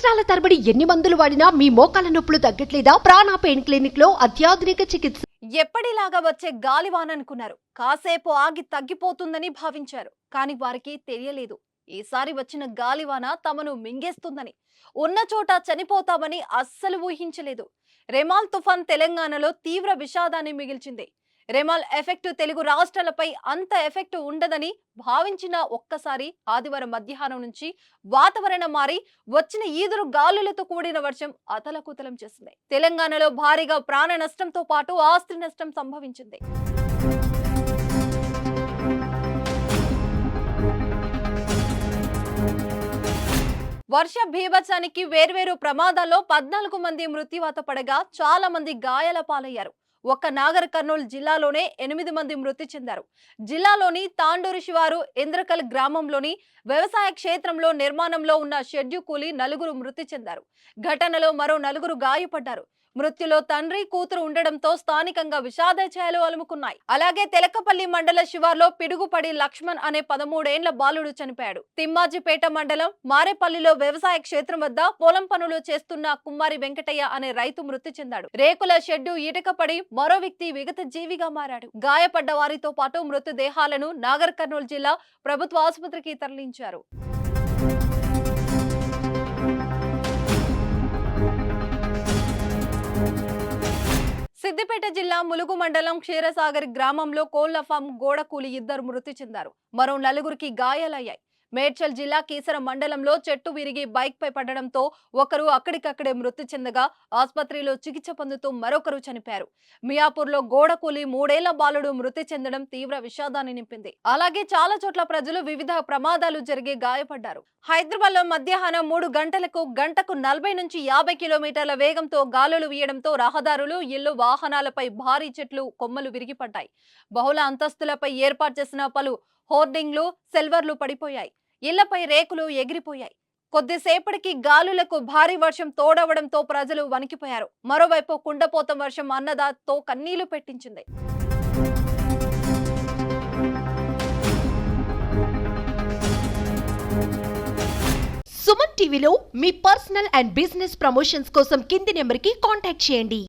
సంవత్సరాల తరబడి ఎన్ని మందులు వాడినా మీ మోకాల నొప్పులు తగ్గట్లేదా? ప్రాణ పెయిన్ క్లినిక్ లో అత్యాధునిక చికిత్స. ఎప్పటిలాగా వచ్చే గాలివాన అనుకున్నారు. కాసేపు ఆగి తగ్గిపోతుందని భావించారు. కానీ వారికి తెలియలేదు, ఈసారి వచ్చిన గాలివాన తమను మింగేస్తుందని. ఉన్న చోట చనిపోతామని అస్సలు ఊహించలేదు. రెమాల్ తుఫాన్ తెలంగాణలో తీవ్ర విషాదాన్ని మిగిల్చింది. రెమాల్ ఎఫెక్ట్ తెలుగు రాష్ట్రాలపై అంత ఎఫెక్ట్ ఉండదని భావించిన ఒక్కసారి ఆదివారం మధ్యాహ్నం నుంచి వాతావరణం మారి వచ్చిన ఈదురు గాలులతో కూడిన వర్షం అతలకుతలం చేసింది. తెలంగాణలో భారీగా ప్రాణ నష్టంతో పాటు ఆస్తి నష్టం సంభవించింది. వర్ష బీభత్సానికి వేర్వేరు ప్రమాదాల్లో 14 మంది మృత్యువాత పడగా చాలా మంది గాయాల పాలయ్యారు. ఒక్క నాగర్ కర్నూలు జిల్లాలోనే 8 మంది మృతి చెందారు. జిల్లాలోని తాండూరు శివారు ఇంద్రకల్ గ్రామంలోని వ్యవసాయ క్షేత్రంలో నిర్మాణంలో ఉన్న షెడ్యూ కూలి 4 మృతి చెందారు. ఘటనలో మరో 4 గాయపడ్డారు. మృత్యులో తండ్రి కూతురు ఉండడంతో స్థానికంగా విషాద ఛాయలు అలుముకున్నాయి. అలాగే తెలకపల్లి మండల శివార్లో పిడుగుపడి లక్ష్మణ్ అనే 13 ఏండ్ల బాలుడు చనిపోయాడు. తిమ్మాజిపేట మండలం మారేపల్లిలో వ్యవసాయ క్షేత్రం వద్ద పొలం పనులు చేస్తున్న కుమ్మారి వెంకటయ్య అనే రైతు మృతి చెందాడు. రేకుల షెడ్డు ఈటకపడి మరో వ్యక్తి విగత జీవిగా మారాడు. గాయపడ్డ వారితో పాటు మృతదేహాలను నాగర్ కర్నూలు జిల్లా ప్రభుత్వ ఆసుపత్రికి తరలించారు. సిద్దిపేట జిల్లా ములుగు మండలం క్షీరసాగర్ గ్రామంలో కోళ్ల ఫామ్ గోడ కూలి 2 మృతి చెందారు. మరో 4కి గాయాలయ్యాయి. మేడ్చల్ జిల్లా కీసర మండలంలో చెట్టు విరిగి బైక్ పై పడడంతో ఒకరు అక్కడికక్కడే మృతి చెందగా ఆసుపత్రిలో చికిత్స పొందుతూ మరొకరు చనిపోయారు. మియాపూర్లో గోడ కూలి 3 ఏళ్ల బాలుడు మృతి చెందడం తీవ్ర విషాదాన్ని నింపింది. అలాగే చాలా చోట్ల ప్రజలు వివిధ ప్రమాదాలు జరిగి గాయపడ్డారు. హైదరాబాద్ లో మధ్యాహ్నం 3 గంటలకు గంటకు 40 నుంచి 50 కిలోమీటర్ల వేగంతో గాలులు వీయడంతో రహదారులు, ఇళ్లు, వాహనాలపై భారీ చెట్లు కొమ్మలు విరిగిపడ్డాయి. బహుళ అంతస్తులపై ఏర్పాటు చేసిన పలు హోర్డింగ్లు, సెల్వర్లు పడిపోయాయి. ఇళ్లపై రేకులు ఎగిరిపోయాయి. కొద్దిసేపటికి గాలులకు భారీ వర్షం తోడవడంతో ప్రజలు వణికిపోయారు. మరోవైపు కుండపోత వర్షం అన్నదాతో కన్నీళ్లు పెట్టించింది. సుమన్ టీవీలో మీ పర్సనల్ అండ్ బిజినెస్ ప్రమోషన్స్ కోసం కింది నెంబర్కి కాంటాక్ట్ చేయండి.